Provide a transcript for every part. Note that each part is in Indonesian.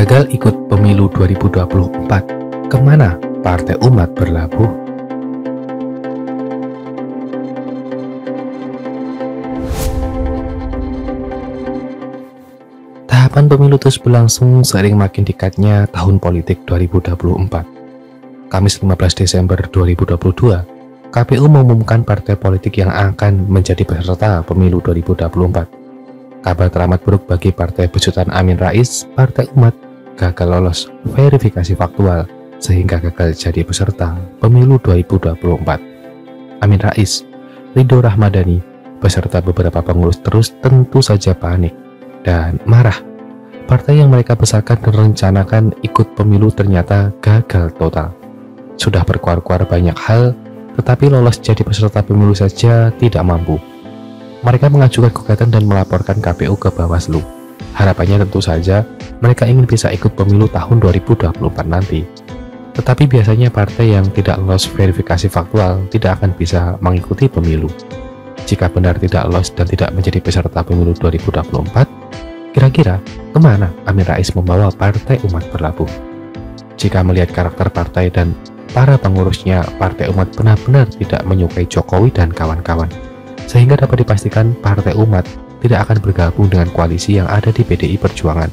Gagal ikut pemilu 2024, kemana Partai Umat berlabuh? Tahapan pemilu terus berlangsung seiring makin dekatnya tahun politik 2024. Kamis 15 Desember 2022, KPU mengumumkan partai politik yang akan menjadi peserta pemilu 2024. Kabar teramat buruk bagi Partai Besutan Amin Rais, Partai Umat, gagal lolos verifikasi faktual sehingga gagal jadi peserta pemilu 2024. Amin Rais, Ridho Rahmadani, beserta beberapa pengurus terus tentu saja panik dan marah. Partai yang mereka besarkan dan rencanakan ikut pemilu ternyata gagal total. Sudah berkuar-kuar banyak hal, tetapi lolos jadi peserta pemilu saja tidak mampu. Mereka mengajukan gugatan dan melaporkan KPU ke Bawaslu. Harapannya tentu saja mereka ingin bisa ikut pemilu tahun 2024 nanti. Tetapi biasanya partai yang tidak lolos verifikasi faktual tidak akan bisa mengikuti pemilu. Jika benar tidak lolos dan tidak menjadi peserta pemilu 2024, kira-kira kemana Amin Rais membawa Partai Umat berlabuh? Jika melihat karakter partai dan para pengurusnya, Partai Umat benar-benar tidak menyukai Jokowi dan kawan-kawan. Sehingga dapat dipastikan Partai Umat tidak akan bergabung dengan koalisi yang ada di PDI Perjuangan.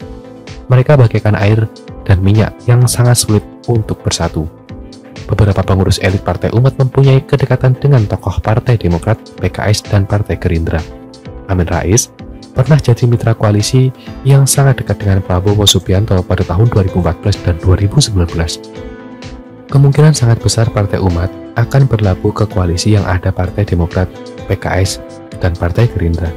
Mereka bagaikan air dan minyak yang sangat sulit untuk bersatu. Beberapa pengurus elit Partai Umat mempunyai kedekatan dengan tokoh Partai Demokrat, PKS, dan Partai Gerindra. Amin Rais pernah jadi mitra koalisi yang sangat dekat dengan Prabowo Subianto pada tahun 2014 dan 2019. Kemungkinan sangat besar Partai Umat akan berlabuh ke koalisi yang ada Partai Demokrat, PKS, dan Partai Gerindra.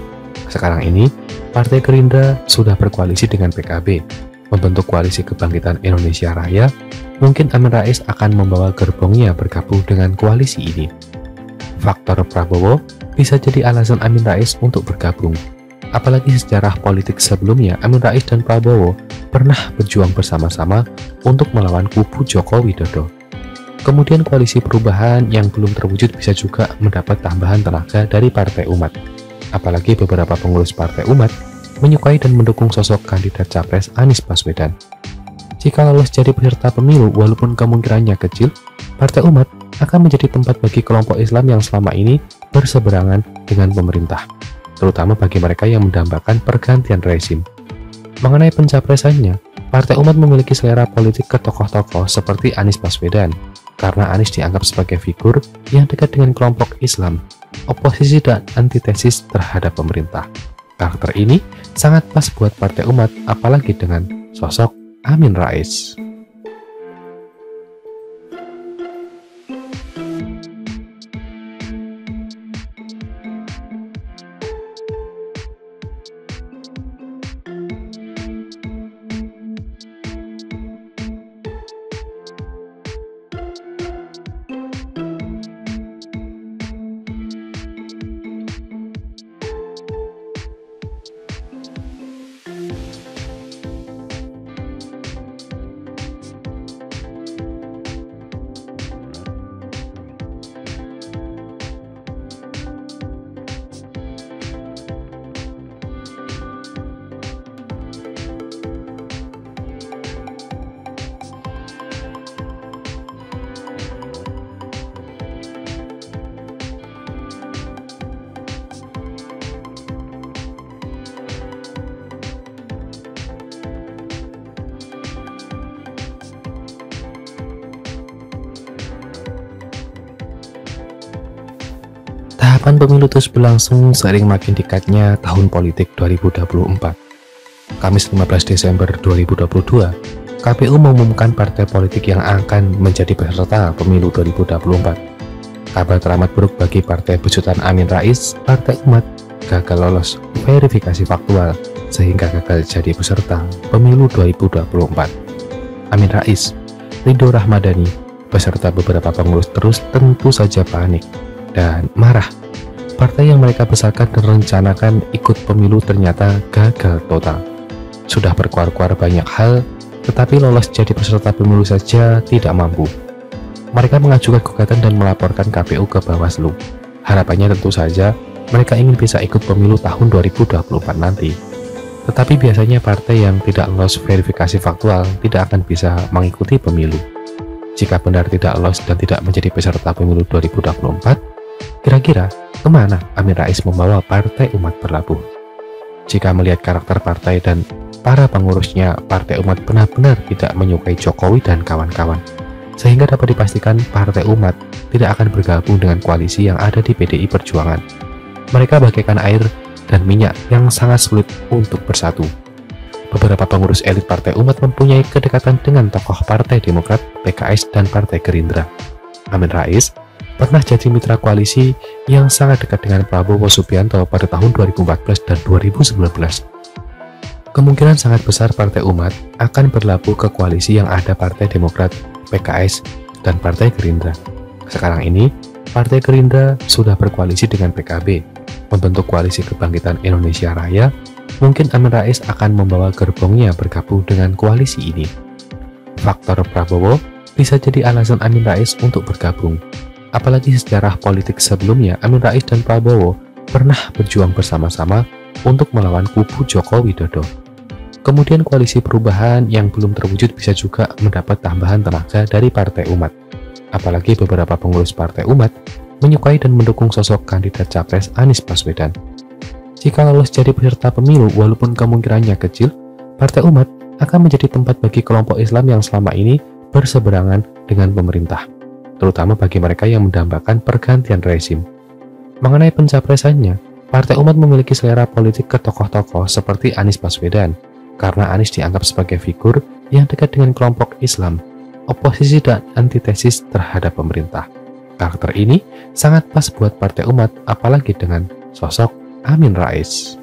Sekarang ini, Partai Gerindra sudah berkoalisi dengan PKB, membentuk koalisi kebangkitan Indonesia Raya. Mungkin Amin Rais akan membawa gerbongnya bergabung dengan koalisi ini. Faktor Prabowo bisa jadi alasan Amin Rais untuk bergabung. Apalagi sejarah politik sebelumnya, Amin Rais dan Prabowo pernah berjuang bersama-sama untuk melawan kubu Joko Widodo. Kemudian koalisi perubahan yang belum terwujud bisa juga mendapat tambahan tenaga dari Partai Umat. Apalagi beberapa pengurus Partai Umat menyukai dan mendukung sosok kandidat Capres Anies Baswedan. Jika lolos jadi peserta pemilu, walaupun kemungkinannya kecil, Partai Umat akan menjadi tempat bagi kelompok Islam yang selama ini berseberangan dengan pemerintah, terutama bagi mereka yang mendambakan pergantian rezim. Mengenai pencapresannya, Partai Umat memiliki selera politik ke tokoh-tokoh seperti Anies Baswedan, karena Anies dianggap sebagai figur yang dekat dengan kelompok Islam, oposisi dan antitesis terhadap pemerintah. Karakter ini sangat pas buat Partai Umat, apalagi dengan sosok Amin Rais. Tahapan pemilu terus berlangsung seiring makin dekatnya tahun politik 2024. Kamis 15 Desember 2022, KPU mengumumkan partai politik yang akan menjadi peserta pemilu 2024. Kabar teramat buruk bagi Partai Besutan Amin Rais, Partai Umat, gagal lolos verifikasi faktual sehingga gagal jadi peserta pemilu 2024. Amin Rais, Ridho Rahmadani, beserta beberapa pengurus terus tentu saja panik dan marah. Partai yang mereka besarkan dan rencanakan ikut pemilu ternyata gagal total. Sudah berkuar-kuar banyak hal, tetapi lolos jadi peserta pemilu saja tidak mampu. Mereka mengajukan gugatan dan melaporkan KPU ke Bawaslu. Harapannya tentu saja mereka ingin bisa ikut pemilu tahun 2024 nanti. Tetapi biasanya partai yang tidak lolos verifikasi faktual tidak akan bisa mengikuti pemilu. Jika benar tidak lolos dan tidak menjadi peserta pemilu 2024, kira-kira kemana Amin Rais membawa Partai Umat berlabuh? Jika melihat karakter partai dan para pengurusnya, Partai Umat benar-benar tidak menyukai Jokowi dan kawan-kawan, sehingga dapat dipastikan Partai Umat tidak akan bergabung dengan koalisi yang ada di PDI Perjuangan. Mereka bagaikan air dan minyak yang sangat sulit untuk bersatu. Beberapa pengurus elit Partai Umat mempunyai kedekatan dengan tokoh Partai Demokrat, PKS, dan Partai Gerindra. Amin Rais pernah jadi mitra koalisi yang sangat dekat dengan Prabowo Subianto pada tahun 2014 dan 2019. Kemungkinan sangat besar Partai Umat akan berlabuh ke koalisi yang ada Partai Demokrat, PKS, dan Partai Gerindra. Sekarang ini, Partai Gerindra sudah berkoalisi dengan PKB, membentuk koalisi kebangkitan Indonesia Raya. Mungkin Amin Rais akan membawa gerbongnya bergabung dengan koalisi ini. Faktor Prabowo bisa jadi alasan Amin Rais untuk bergabung. Apalagi sejarah politik sebelumnya, Amin Rais dan Prabowo pernah berjuang bersama-sama untuk melawan kubu Joko Widodo. Kemudian koalisi perubahan yang belum terwujud bisa juga mendapat tambahan tenaga dari Partai Umat. Apalagi beberapa pengurus Partai Umat menyukai dan mendukung sosok kandidat Capres Anies Baswedan. Jika lolos jadi peserta pemilu, walaupun kemungkinannya kecil, Partai Umat akan menjadi tempat bagi kelompok Islam yang selama ini berseberangan dengan pemerintah, terutama bagi mereka yang mendambakan pergantian rezim. Mengenai pencapresannya, Partai Umat memiliki selera politik ke tokoh-tokoh seperti Anies Baswedan, karena Anies dianggap sebagai figur yang dekat dengan kelompok Islam, oposisi dan antitesis terhadap pemerintah. Karakter ini sangat pas buat Partai Umat, apalagi dengan sosok Amin Rais.